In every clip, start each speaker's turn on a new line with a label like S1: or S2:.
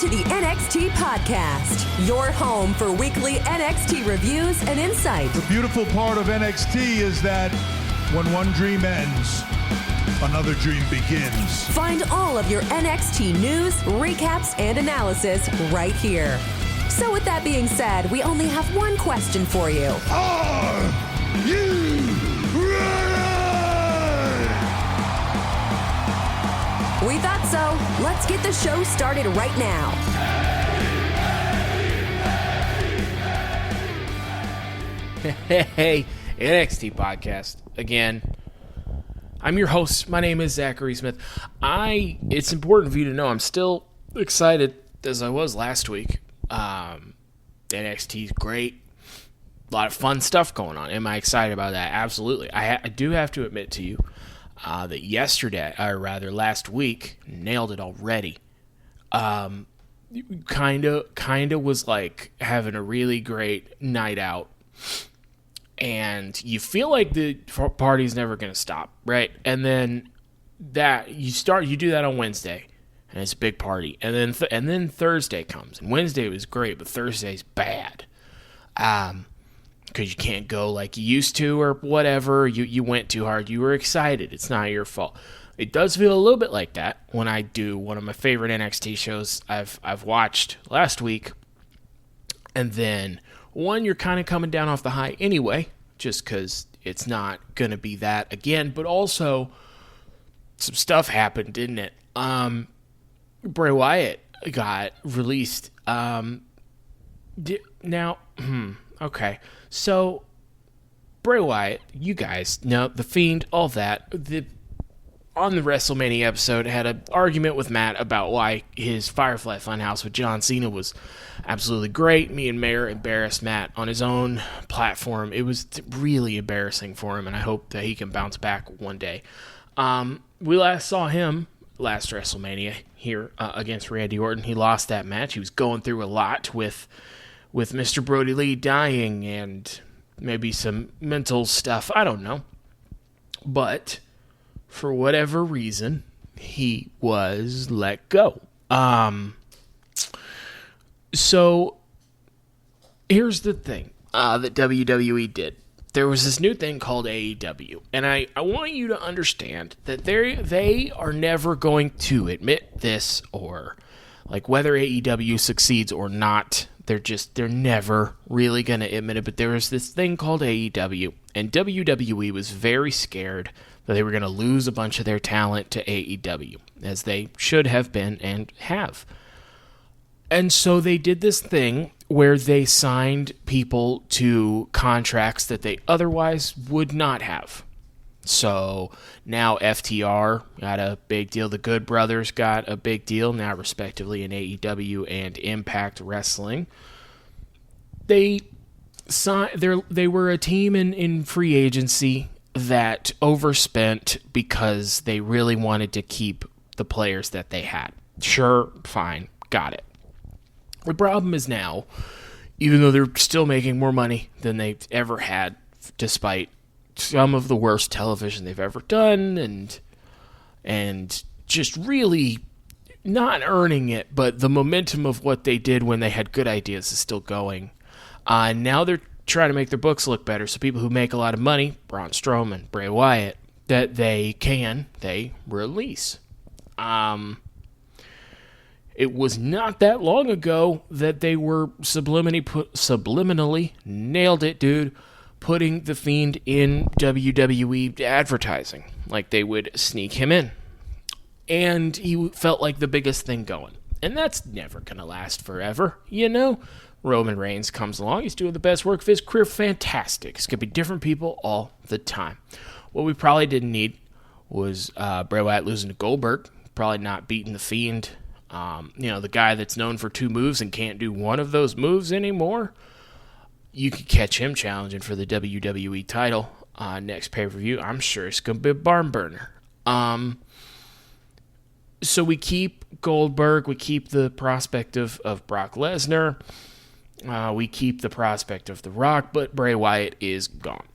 S1: to the NXT Podcast, your home for weekly NXT reviews and insight.
S2: The beautiful part of NXT is that when one dream ends, another dream begins.
S1: Find all of your NXT news, recaps, and analysis right here. So with that being said, we only have one question for you.
S2: Are you ready?
S1: We thought so. Let's get the show started right now.
S3: Hey, NXT Podcast again. I'm your host. My name is Zachary Smith. It's important for you to know I'm still excited as I was last week. NXT's great. A lot of fun stuff going on. Am I excited about that? Absolutely. I do have to admit to you that yesterday, or rather last week, nailed it already. Kind of was like having a really great night out. And you feel like the party's never going to stop, right? And then you do that on Wednesday, and it's a big party. And then Thursday comes, and Wednesday was great, but Thursday's bad, because you can't go like you used to or whatever. You went too hard. You were excited. It's not your fault. It does feel a little bit like that when I do one of my favorite NXT shows I've watched last week, and then. One, you're kind of coming down off the high anyway, just because it's not going to be that again. But also, some stuff happened, didn't it? Bray Wyatt got released. Okay. So, Bray Wyatt, you guys know, The Fiend, all that. On the WrestleMania episode, had an argument with Matt about why his Firefly Funhouse with John Cena was absolutely great. Me and Mayer embarrassed Matt on his own platform. It was really embarrassing for him, and I hope that he can bounce back one day. We last saw him last WrestleMania here against Randy Orton. He lost that match. He was going through a lot with Mr. Brody Lee dying and maybe some mental stuff. I don't know. But for whatever reason, he was let go. So, here's the thing that WWE did. There was this new thing called AEW, and I want you to understand that they are never going to admit this, or like whether AEW succeeds or not. They're never really going to admit it, but there was this thing called AEW, and WWE was very scared that they were going to lose a bunch of their talent to AEW, as they should have been and have. And so they did this thing where they signed people to contracts that they otherwise would not have. So now FTR got a big deal. The Good Brothers got a big deal, now respectively in AEW and Impact Wrestling. They were a team in free agency that overspent because they really wanted to keep the players that they had. Sure, fine, got it. The problem is now, even though they're still making more money than they've ever had, despite some of the worst television they've ever done, and just really not earning it, but the momentum of what they did when they had good ideas is still going. Now they're trying to make their books look better, so people who make a lot of money, Braun Strowman, Bray Wyatt, that they release. It was not that long ago that they were subliminally, nailed it, dude, putting The Fiend in WWE advertising. Like they would sneak him in. And he felt like the biggest thing going. And that's never going to last forever, you know? Roman Reigns comes along. He's doing the best work of his career. Fantastic. It's going to be different people all the time. What we probably didn't need was Bray Wyatt losing to Goldberg. Probably not beating The Fiend. The guy that's known for two moves and can't do one of those moves anymore. You could catch him challenging for the WWE title next pay-per-view. I'm sure it's going to be a barn burner. So we keep Goldberg. We keep the prospect of Brock Lesnar. We keep the prospect of The Rock, but Bray Wyatt is gone.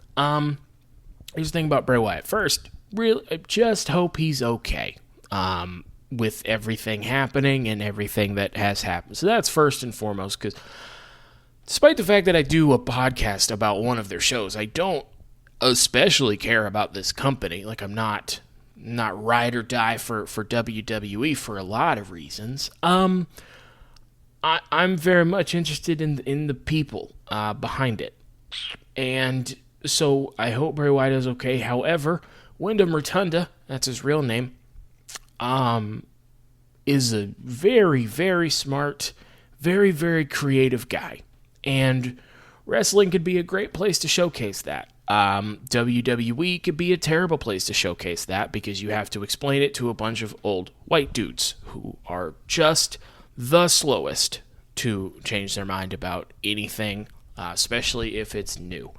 S3: Here's the thing about Bray Wyatt. First, really, I just hope he's okay. with everything happening and everything that has happened. So that's first and foremost, because despite the fact that I do a podcast about one of their shows, I don't especially care about this company. Like, I'm not ride or die for WWE for a lot of reasons. I'm very much interested in the people behind it. And so I hope Bray Wyatt is okay. However, Wyndham Rotunda, that's his real name, is a very, very smart, very, very creative guy. And wrestling could be a great place to showcase that. WWE could be a terrible place to showcase that because you have to explain it to a bunch of old white dudes who are just the slowest to change their mind about anything, especially if it's new.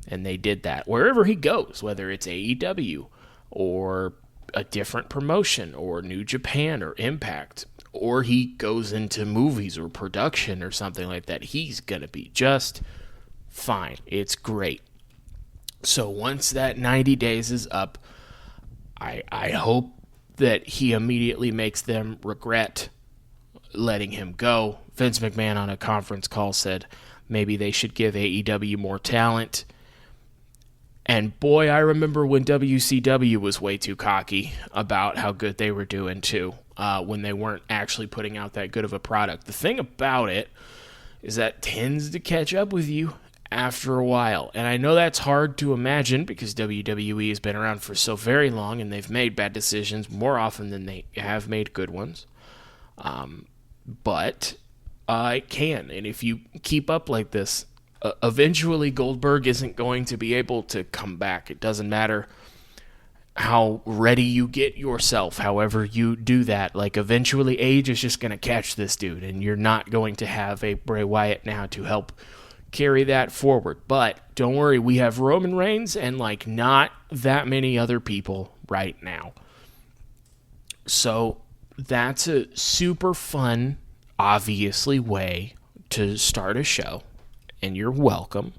S3: And they did that wherever he goes, whether it's AEW or a different promotion or New Japan or Impact, or he goes into movies or production or something like that, he's going to be just fine. It's great. So once that 90 days is up, I hope that he immediately makes them regret letting him go. Vince McMahon on a conference call said maybe they should give AEW more talent. And boy, I remember when WCW was way too cocky about how good they were doing too, when they weren't actually putting out that good of a product. The thing about it is that tends to catch up with you after a while. And I know that's hard to imagine because WWE has been around for so very long and they've made bad decisions more often than they have made good ones. But it can. And if you keep up like this, eventually Goldberg isn't going to be able to come back. It doesn't matter how ready you get yourself, however you do that. Like, eventually age is just going to catch this dude, and you're not going to have a Bray Wyatt now to help carry that forward. But don't worry, we have Roman Reigns and, like, not that many other people right now. So that's a super fun, obviously, way to start a show. And you're welcome.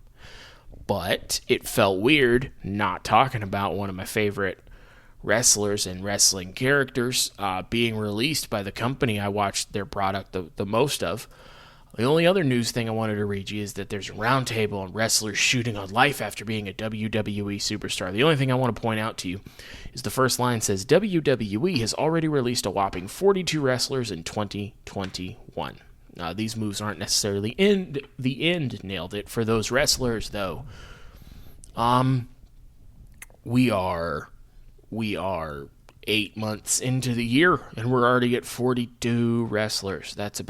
S3: But it felt weird not talking about one of my favorite wrestlers and wrestling characters being released by the company I watched their product the most of. The only other news thing I wanted to read you is that there's a roundtable on wrestlers shooting on life after being a WWE superstar. The only thing I want to point out to you is the first line says, WWE has already released a whopping 42 wrestlers in 2021. These moves aren't necessarily the end nailed it for those wrestlers, though. We are 8 months into the year, and we're already at 42 wrestlers. That's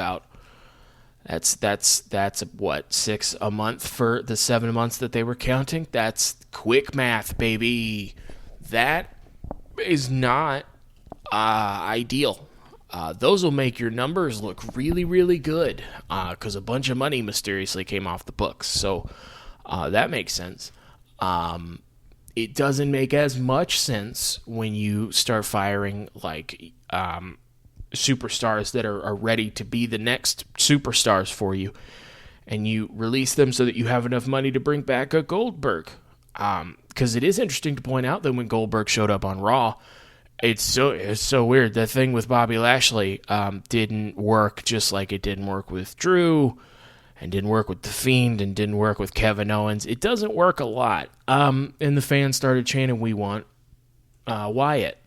S3: what, 6 a month for the 7 months that they were counting? That's quick math, baby. That is not ideal. Those will make your numbers look really, really good because a bunch of money mysteriously came off the books. So that makes sense. It doesn't make as much sense when you start firing like superstars that are ready to be the next superstars for you, and you release them so that you have enough money to bring back a Goldberg. Because it is interesting to point out that when Goldberg showed up on Raw, it's so weird. The thing with Bobby Lashley didn't work, just like it didn't work with Drew, and didn't work with The Fiend, and didn't work with Kevin Owens. It doesn't work a lot. And the fans started chanting, "We want Wyatt."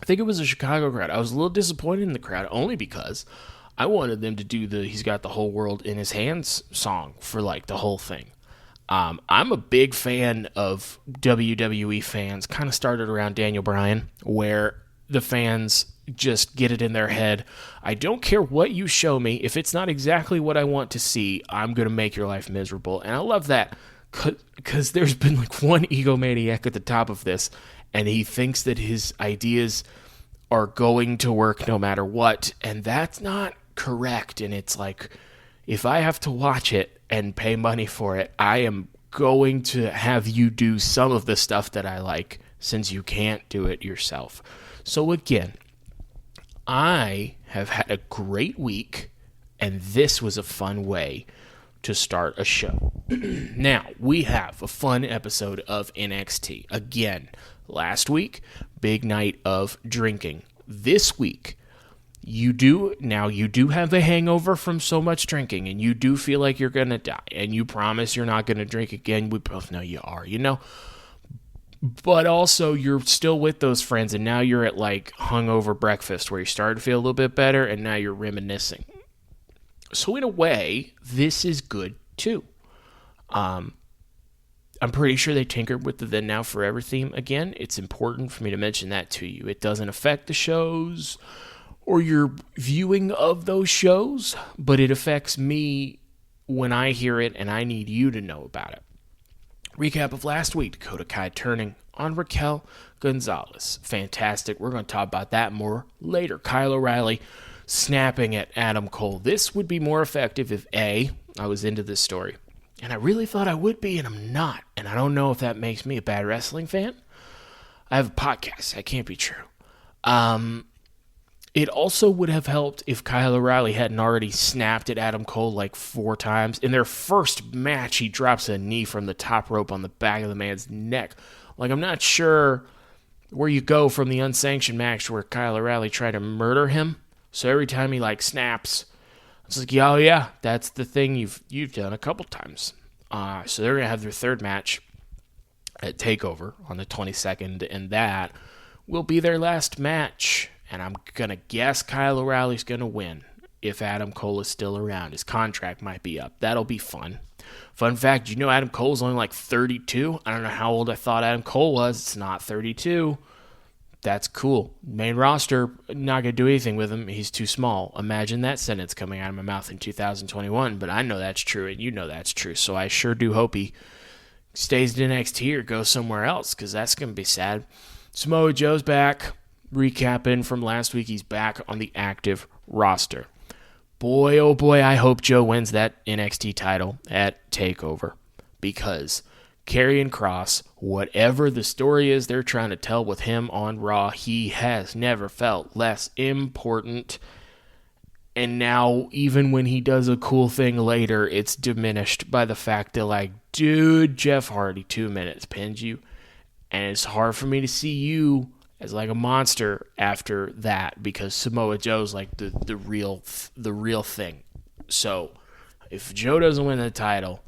S3: I think it was a Chicago crowd. I was a little disappointed in the crowd, only because I wanted them to do the "He's Got the Whole World in His Hands" song for like the whole thing. I'm a big fan of WWE fans, kind of started around Daniel Bryan, where the fans just get it in their head. I don't care what you show me. If it's not exactly what I want to see, I'm going to make your life miserable. And I love that because there's been like one egomaniac at the top of this, and he thinks that his ideas are going to work no matter what. And that's not correct. And it's like, if I have to watch it and pay money for it, I am going to have you do some of the stuff that I like, since you can't do it yourself. So again, I have had a great week, and this was a fun way to start a show. Now, we have a fun episode of NXT. Again, last week, big night of drinking. this week, you do have a hangover from so much drinking, and you do feel like you're going to die, and you promise you're not going to drink again. We both know you are, But also, you're still with those friends, and now you're at like hungover breakfast where you started to feel a little bit better, and now you're reminiscing. So in a way, this is good too. I'm pretty sure they tinkered with the Then Now Forever theme again. It's important for me to mention that to you. It doesn't affect the shows or your viewing of those shows, but it affects me when I hear it, and I need you to know about it. Recap of last week, Dakota Kai turning on Raquel Gonzalez. Fantastic. We're going to talk about that more later. Kyle O'Reilly snapping at Adam Cole. This would be more effective if A, I was into this story, and I really thought I would be, and I'm not. And I don't know if that makes me a bad wrestling fan. I have a podcast. That can't be true. It also would have helped if Kyle O'Reilly hadn't already snapped at Adam Cole like 4 times. In their first match, he drops a knee from the top rope on the back of the man's neck. Like, I'm not sure where you go from the unsanctioned match where Kyle O'Reilly tried to murder him. So every time he like snaps, it's like, oh yeah, that's the thing you've done a couple times. So they're gonna have their third match at TakeOver on the 22nd, and that will be their last match. And I'm going to guess Kyle O'Reilly's going to win if Adam Cole is still around. His contract might be up. That'll be fun. Fun fact, Adam Cole's only like 32? I don't know how old I thought Adam Cole was. It's not 32. That's cool. Main roster, not going to do anything with him. He's too small. Imagine that sentence coming out of my mouth in 2021. But I know that's true, and you know that's true. So I sure do hope he stays in NXT or goes somewhere else, because that's going to be sad. Samoa Joe's back. Recapping from last week, he's back on the active roster. Boy, oh boy, I hope Joe wins that NXT title at TakeOver, because Karrion Kross, whatever the story is they're trying to tell with him on Raw, he has never felt less important. And now, even when he does a cool thing later, it's diminished by the fact that, like, dude, Jeff Hardy, 2 minutes, pinned you. And it's hard for me to see you as like a monster after that, because Samoa Joe's like the real thing. So if Joe doesn't win the title,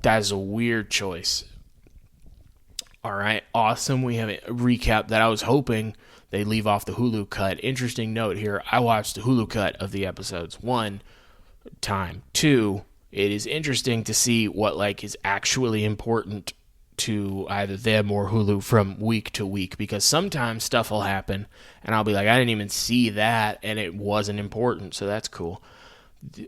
S3: that is a weird choice. All right, awesome. We have a recap that I was hoping they leave off the Hulu cut. Interesting note here, I watched the Hulu cut of the episodes 1 time. 2, it is interesting to see what like is actually important to either them or Hulu from week to week, because sometimes stuff will happen and I'll be like, I didn't even see that and it wasn't important, so that's cool.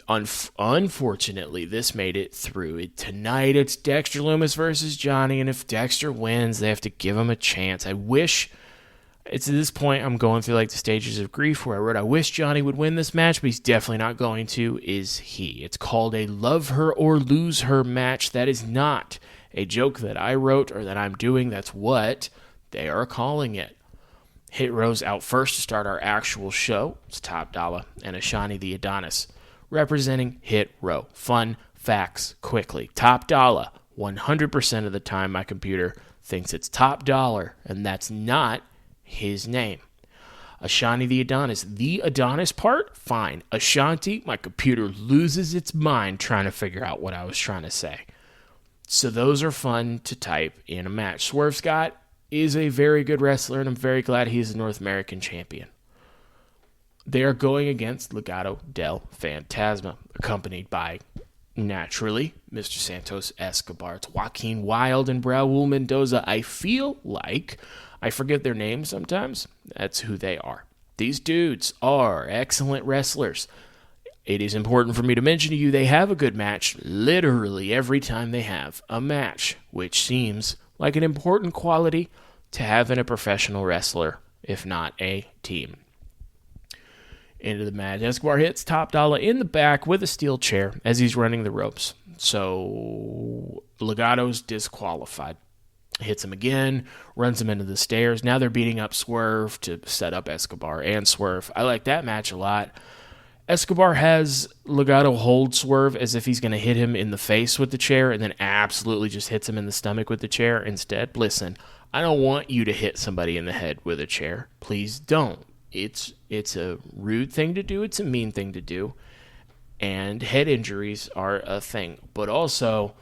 S3: Unfortunately, this made it through. Tonight it's Dexter Lumis versus Johnny, and if Dexter wins, they have to give him a chance. I wish, it's at this point I'm going through like the stages of grief where I wrote, I wish Johnny would win this match, but he's definitely not going to, is he. It's called a love her or lose her match. That is not a joke that I wrote or that I'm doing. That's what they are calling it. Hit Row's out first to start our actual show. It's Top Dollar and Ashani the Adonis representing Hit Row. Fun facts quickly. Top Dollar, 100% of the time my computer thinks it's Top Dollar, and that's not his name. Ashani the Adonis part, fine. Ashanti, my computer loses its mind trying to figure out what I was trying to say. So those are fun to type in a match. Swerve Scott is a very good wrestler, and I'm very glad he's the North American champion. They are going against Legado del Fantasma, accompanied by, naturally, Mr. Santos Escobar. It's Joaquin Wilde and Raul Mendoza. I feel like I forget their names sometimes. That's who they are. These dudes are excellent wrestlers. It is important for me to mention to you they have a good match literally every time they have a match, which seems like an important quality to have in a professional wrestler, if not a team. Into the match, Escobar hits Top Dollar in the back with a steel chair as he's running the ropes. So Legato's disqualified. Hits him again, runs him into the stairs. Now they're beating up Swerve to set up Escobar and Swerve. I like that match a lot. Escobar has Legado hold Swerve as if he's going to hit him in the face with the chair, and then absolutely just hits him in the stomach with the chair instead. Listen, I don't want you to hit somebody in the head with a chair. Please don't. It's a rude thing to do. It's a mean thing to do. And head injuries are a thing. But also,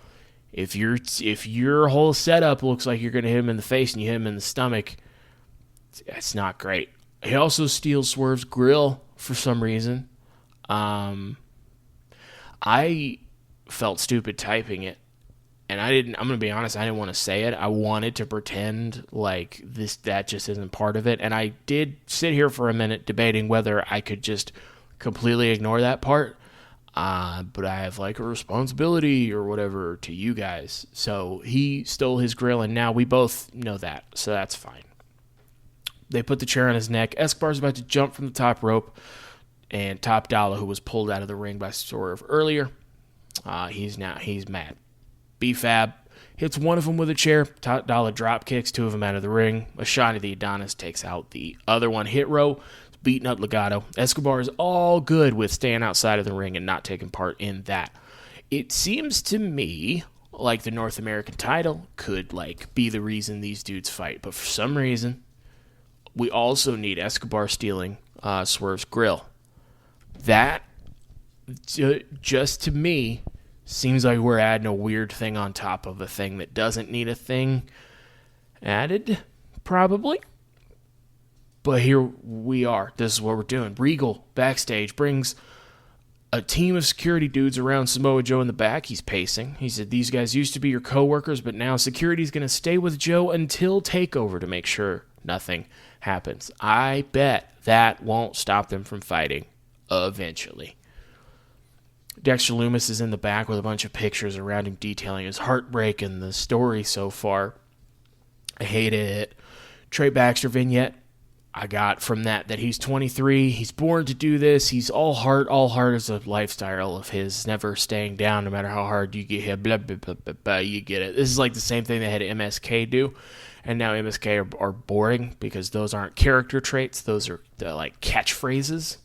S3: if your whole setup looks like you're going to hit him in the face and you hit him in the stomach, it's not great. He also steals Swerve's grill for some reason. I felt stupid typing it. And I'm going to be honest, I didn't want to say it. I wanted to pretend like that just isn't part of it. And I did sit here for a minute debating whether I could just completely ignore that part. But I have like a responsibility or whatever to you guys. So he stole his grill, and now we both know that. So that's fine. They put the chair on his neck. Escobar's about to jump from the top rope. And Top Dollar, who was pulled out of the ring by Swerve earlier, he's mad. B-Fab hits one of them with a chair. Top Dollar drop kicks two of them out of the ring. A shot of the Adonis takes out the other one. Hit Row beating up Legado. Escobar is all good with staying outside of the ring and not taking part in that. It seems to me like the North American title could be the reason these dudes fight. But for some reason, we also need Escobar stealing Swerve's grill. That, just to me, seems like we're adding a weird thing on top of a thing that doesn't need a thing added, probably. But here we are. This is what we're doing. Regal, backstage, brings a team of security dudes around Samoa Joe in the back. He's pacing. He said, these guys used to be your coworkers, but now security's going to stay with Joe until TakeOver to make sure nothing happens. I bet that won't stop them from fighting eventually. Dexter Lumis is in the back with a bunch of pictures around him detailing his heartbreak and the story so far. I hate it. Trey Baxter vignette. I got from that he's 23. He's born to do this. He's all heart. All heart is a lifestyle of his, never staying down no matter how hard you get hit. Blah, blah, blah, blah, blah, you get it. This is like the same thing they had MSK do. And now MSK are boring because those aren't character traits. Those are like catchphrases.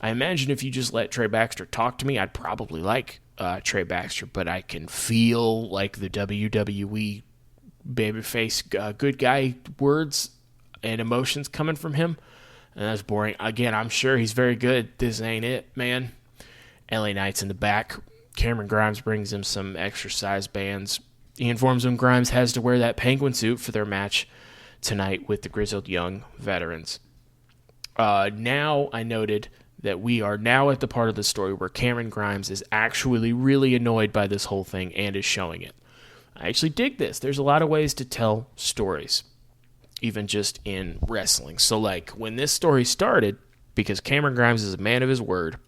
S3: I imagine if you just let Trey Baxter talk to me, I'd probably like Trey Baxter, but I can feel like the WWE babyface good guy words and emotions coming from him, and that's boring. Again, I'm sure he's very good. This ain't it, man. LA Knight's in the back. Cameron Grimes brings him some exercise bands. He informs him Grimes has to wear that penguin suit for their match tonight with the Grizzled Young Veterans. Now I noted that we are now at the part of the story where Cameron Grimes is actually really annoyed by this whole thing and is showing it. I actually dig this. There's a lot of ways to tell stories, even just in wrestling. So, when this story started, because Cameron Grimes is a man of his word,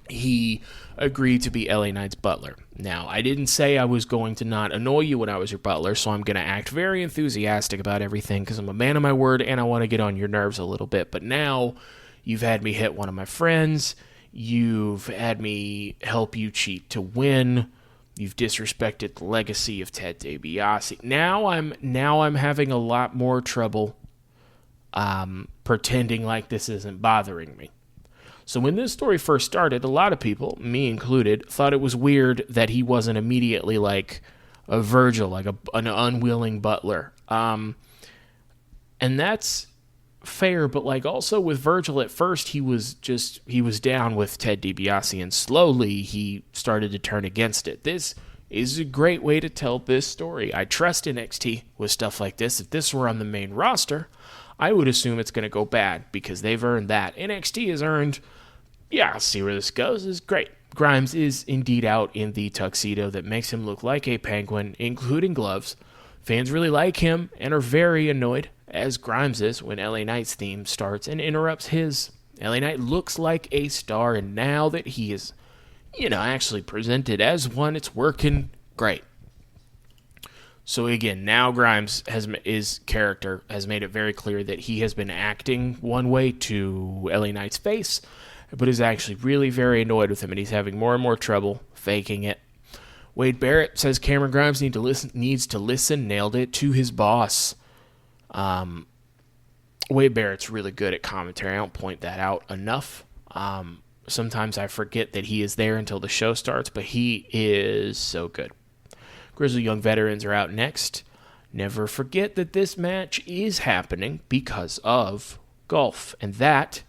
S3: he agreed to be LA Knight's butler. Now, I didn't say I was going to not annoy you when I was your butler, so I'm going to act very enthusiastic about everything because I'm a man of my word and I want to get on your nerves a little bit. But now you've had me hit one of my friends. You've had me help you cheat to win. You've disrespected the legacy of Ted DiBiase. Now I'm having a lot more trouble pretending like this isn't bothering me. So when this story first started, a lot of people, me included, thought it was weird that he wasn't immediately like a Virgil, like an unwilling butler. And that's fair, but also with Virgil at first he was down with Ted DiBiase, and slowly he started to turn against it. This is a great way to tell this story. I trust NXT with stuff like this. If this were on the main roster, I would assume it's going to go bad because they've earned that. NXT has earned, I'll see where this goes, is great. Grimes is indeed out in the tuxedo that makes him look like a penguin, including gloves. Fans really like him and are very annoyed, as Grimes is, when LA Knight's theme starts and interrupts his. LA Knight looks like a star, and now that he is, actually presented as one, it's working great. So again, now Grimes his character has made it very clear that he has been acting one way to LA Knight's face, but is actually really very annoyed with him, and he's having more and more trouble faking it. Wade Barrett says Cameron Grimes needs to listen, nailed it, to his boss. Wade Barrett's really good at commentary. I don't point that out enough. Sometimes I forget that he is there until the show starts, but he is so good. Grizzly Young Veterans are out next. Never forget that this match is happening because of golf. And that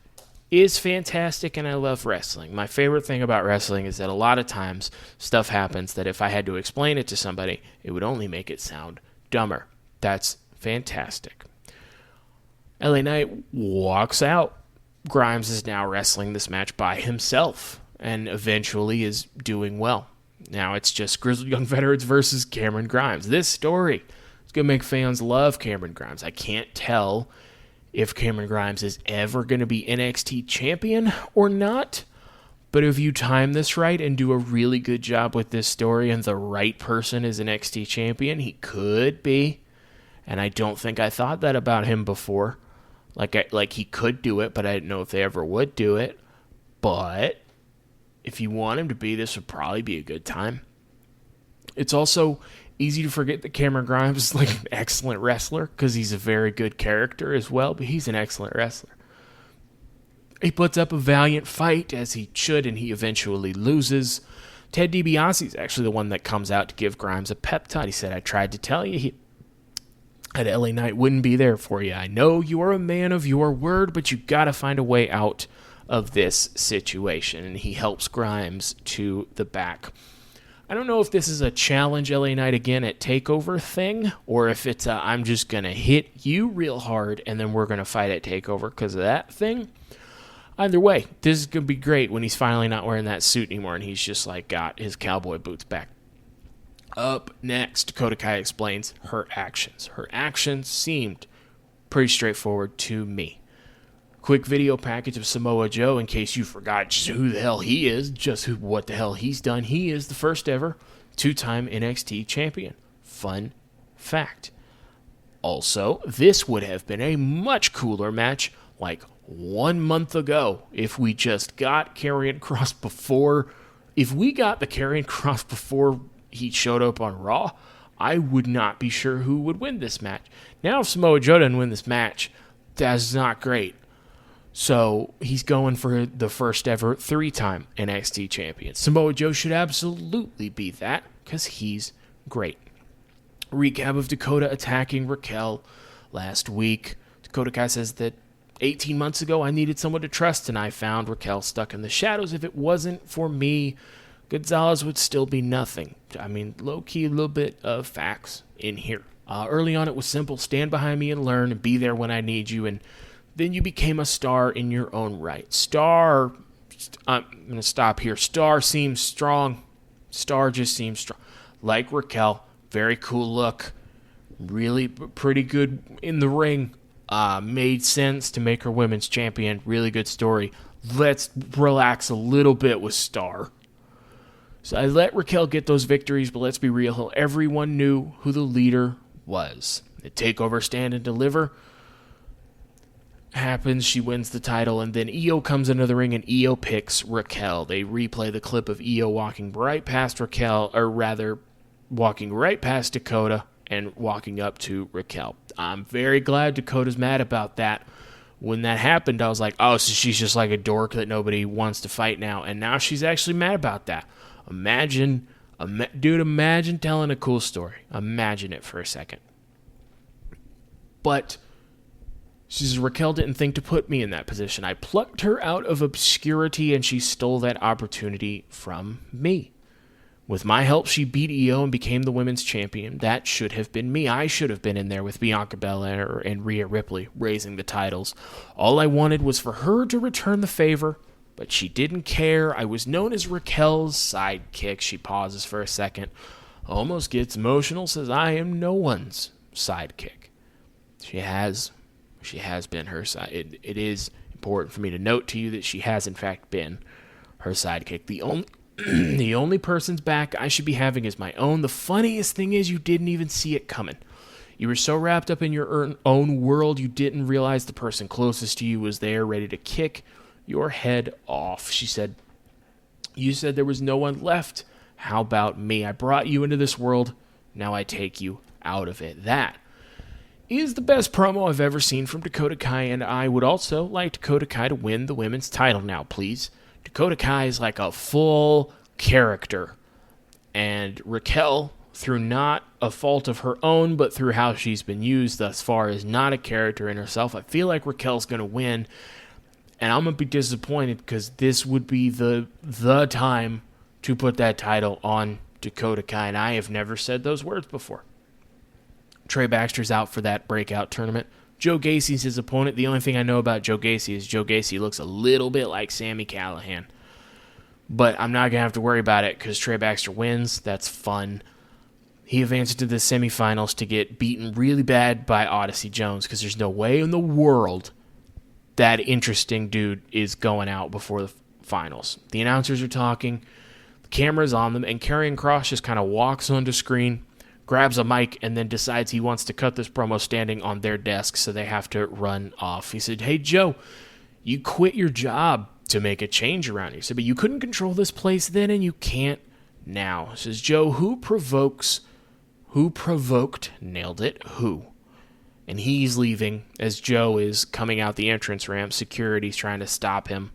S3: is fantastic, and I love wrestling. My favorite thing about wrestling is that a lot of times stuff happens that if I had to explain it to somebody, it would only make it sound dumber. That's fantastic. LA Knight walks out. Grimes is now wrestling this match by himself and eventually is doing well. Now it's just Grizzled Young Veterans versus Cameron Grimes. This story is going to make fans love Cameron Grimes. I can't tell if Cameron Grimes is ever going to be NXT champion or not, but if you time this right and do a really good job with this story and the right person is NXT champion, he could be. And I don't think I thought that about him before. Like he could do it, but I didn't know if they ever would do it. But if you want him to be, this would probably be a good time. It's also easy to forget that Cameron Grimes is like an excellent wrestler because he's a very good character as well, but he's an excellent wrestler. He puts up a valiant fight, as he should, and he eventually loses. Ted DiBiase is actually the one that comes out to give Grimes a pep talk. He said, I tried to tell you that LA Knight wouldn't be there for you. I know you are a man of your word, but you got to find a way out of this situation. And he helps Grimes to the back. I don't know if this is a challenge LA Knight again at TakeOver thing, or if it's a I'm just going to hit you real hard and then we're going to fight at TakeOver because of that thing. Either way, this is going to be great when he's finally not wearing that suit anymore and he's just like got his cowboy boots back. Up next, Dakota Kai explains her actions. Her actions seemed pretty straightforward to me. Quick video package of Samoa Joe in case you forgot just who the hell he is, what the hell he's done. He is the first ever two-time NXT champion. Fun fact. Also, this would have been a much cooler match like 1 month ago if we just got Karrion Kross before. If we got the Karrion Kross before he showed up on Raw, I would not be sure who would win this match. Now, if Samoa Joe doesn't win this match, that's not great. So he's going for the first ever 3-time NXT champion. Samoa Joe should absolutely be that because he's great. Recap of Dakota attacking Raquel last week. Dakota Kai says that 18 months ago I needed someone to trust and I found Raquel stuck in the shadows. If it wasn't for me, Gonzalez would still be nothing. I mean, low-key, a little bit of facts in here. Early on it was simple. Stand behind me and learn and be there when I need you, and then you became a star in your own right. I'm going to stop here. Star seems strong. Star just seems strong. Like Raquel, very cool look. Really pretty good in the ring. Made sense to make her women's champion. Really good story. Let's relax a little bit with Star. So I let Raquel get those victories, but let's be real. Everyone knew who the leader was. The TakeOver Stand and Deliver happens, she wins the title, and then Io comes into the ring and Io picks Raquel. They replay the clip of Io walking right past Raquel, or rather, walking right past Dakota and walking up to Raquel. I'm very glad Dakota's mad about that. When that happened, I was like, oh, so she's just like a dork that nobody wants to fight now, and now she's actually mad about that. Imagine telling a cool story. Imagine it for a second. But she says, Raquel didn't think to put me in that position. I plucked her out of obscurity, and she stole that opportunity from me. With my help, she beat Io and became the women's champion. That should have been me. I should have been in there with Bianca Belair and Rhea Ripley, raising the titles. All I wanted was for her to return the favor, but she didn't care. I was known as Raquel's sidekick. She pauses for a second, almost gets emotional, says, I am no one's sidekick. She has been her side. It is important for me to note to you that she has, in fact, been her sidekick. The only person's back I should be having is my own. The funniest thing is you didn't even see it coming. You were so wrapped up in your own world, you didn't realize the person closest to you was there, ready to kick your head off. She said, you said there was no one left. How about me? I brought you into this world. Now I take you out of it. That is the best promo I've ever seen from Dakota Kai, and I would also like Dakota Kai to win the women's title now, please. Dakota Kai is like a full character, and Raquel through not a fault of her own, but through how she's been used thus far, is not a character in herself. I feel like Raquel's going to win, and I'm going to be disappointed because this would be the time to put that title on Dakota Kai, and I have never said those words before. Trey Baxter's out for that breakout tournament. Joe Gacy's his opponent. The only thing I know about Joe Gacy is Joe Gacy looks a little bit like Sami Callihan. But I'm not going to have to worry about it because Trey Baxter wins. That's fun. He advances to the semifinals to get beaten really bad by Odyssey Jones because there's no way in the world that interesting dude is going out before the finals. The announcers are talking, the camera's on them, and Karrion Kross just kind of walks onto screen, grabs a mic, and then decides he wants to cut this promo standing on their desk, so they have to run off. He said, "Hey, Joe, you quit your job to make a change around here." He said, "But you couldn't control this place then, and you can't now." He says, "Joe, who provoked, nailed it, who?" And he's leaving as Joe is coming out the entrance ramp. Security's trying to stop him.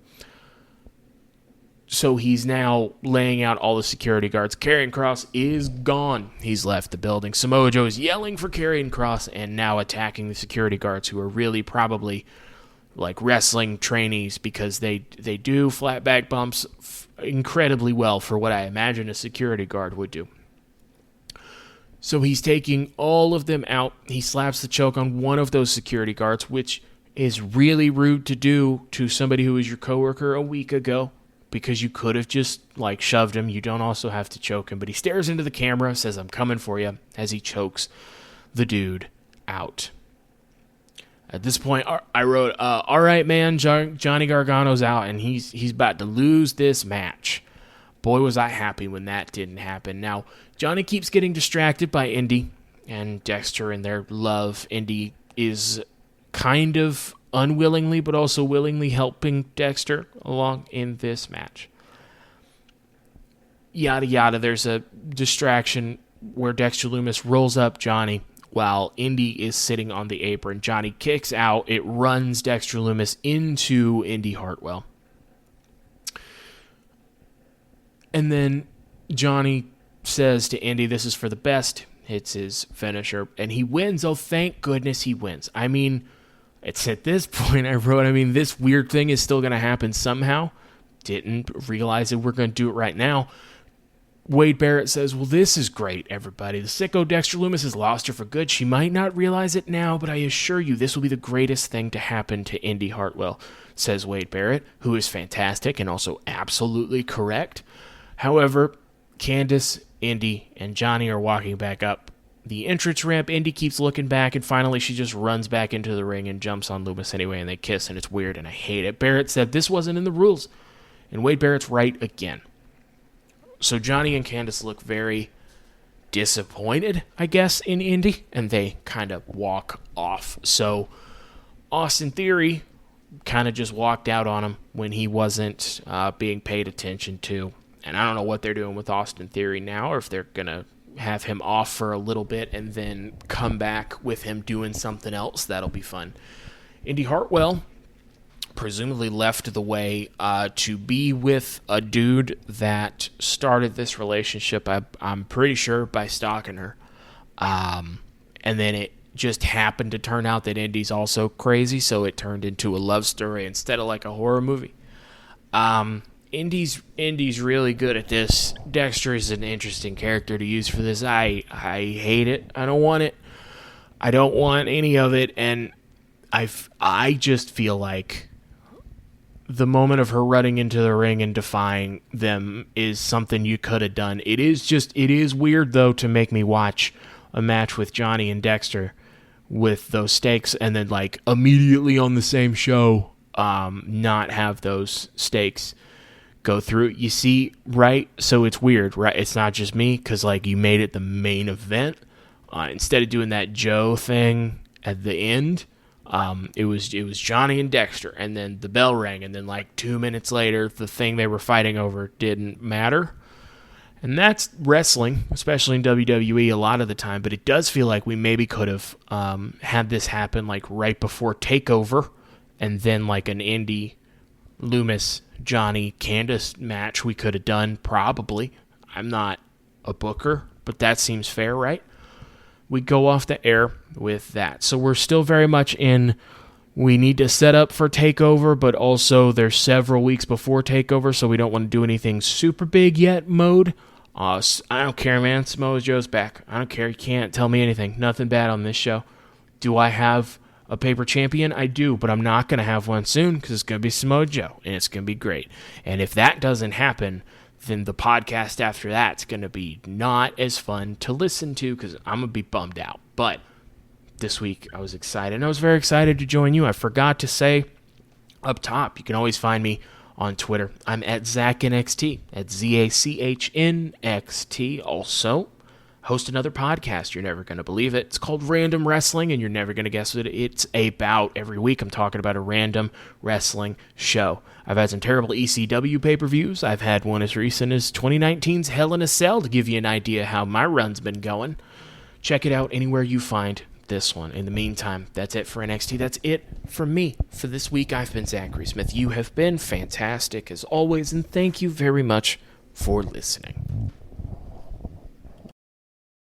S3: So he's now laying out all the security guards. Karrion Kross is gone. He's left the building. Samoa Joe is yelling for Karrion Kross and now attacking the security guards, who are really probably like wrestling trainees because they do flat back bumps incredibly well for what I imagine a security guard would do. So he's taking all of them out. He slaps the choke on one of those security guards, which is really rude to do to somebody who was your coworker a week ago, because you could have just like shoved him. You don't also have to choke him. But he stares into the camera, says, "I'm coming for you," as he chokes the dude out. At this point, I wrote, all right, man, Johnny Gargano's out, and he's about to lose this match. Boy, was I happy when that didn't happen. Now, Johnny keeps getting distracted by Indy and Dexter and their love. Indy is kind of unwillingly but also willingly helping Dexter along in this match. Yada yada, there's a distraction where Dexter Lumis rolls up Johnny while Indy is sitting on the apron. Johnny kicks out. It runs Dexter Lumis into Indy Hartwell. And then Johnny says to Indy, "This is for the best." It's his finisher. And he wins. Oh, thank goodness he wins. I mean, it's at this point I wrote, this weird thing is still going to happen somehow. Didn't realize that we're going to do it right now. Wade Barrett says, "Well, this is great, everybody. The sicko Dexter Lumis has lost her for good. She might not realize it now, but I assure you this will be the greatest thing to happen to Indy Hartwell," says Wade Barrett, who is fantastic and also absolutely correct. However, Candice, Indy, and Johnny are walking back up the entrance ramp. Indy keeps looking back, and finally she just runs back into the ring and jumps on Lumis anyway, and they kiss, and it's weird, and I hate it. Barrett said this wasn't in the rules, and Wade Barrett's right again. So Johnny and Candice look very disappointed, I guess, in Indy, and they kind of walk off. So Austin Theory kind of just walked out on him when he wasn't being paid attention to. And I don't know what they're doing with Austin Theory now, or if they're going to have him off for a little bit and then come back with him doing something else. That'll be fun. Indy Hartwell presumably left the way to be with a dude that started this relationship, I'm pretty sure, by stalking her. And then it just happened to turn out that Indy's also crazy, so it turned into a love story instead of like a horror movie. Indy's really good at this. Dexter is an interesting character to use for this. I hate it. I don't want it. I don't want any of it. And I just feel like the moment of her running into the ring and defying them is something you could have done. It is weird, though, to make me watch a match with Johnny and Dexter with those stakes and then like immediately on the same show not have those stakes go through. You see, right? So it's weird, right? It's not just me, because like you made it the main event instead of doing that Joe thing at the end. It was Johnny and Dexter, and then the bell rang, and then like 2 minutes later, the thing they were fighting over didn't matter. And that's wrestling, especially in WWE a lot of the time. But it does feel like we maybe could have had this happen like right before TakeOver, and then like an Indy, Lumis, Johnny, Candice match we could have done, probably. I'm not a booker, but that seems fair, right? We go off the air with that. So we're still very much in, we need to set up for TakeOver, but also there's several weeks before TakeOver, so we don't want to do anything super big yet mode. I don't care, man. Samoa Joe's back. I don't care. You can't tell me anything. Nothing bad on this show. Do I have a paper champion? I do, but I'm not going to have one soon because it's going to be Samoa Joe, and it's going to be great. And if that doesn't happen, then the podcast after that's going to be not as fun to listen to because I'm going to be bummed out. But this week I was excited, and I was very excited to join you. I forgot to say up top, you can always find me on Twitter. I'm at ZachNXT, at ZACHNXT. Also, host another podcast. You're never going to believe it. It's called Random Wrestling, and you're never going to guess what it's about. Every week I'm talking about a random wrestling show. I've had some terrible ECW pay-per-views. I've had one as recent as 2019's Hell in a Cell to give you an idea how my run's been going. Check it out anywhere you find this one. In the meantime, that's it for NXT. That's it for me for this week. I've been Zachary Smith. You have been fantastic as always, and thank you very much for listening.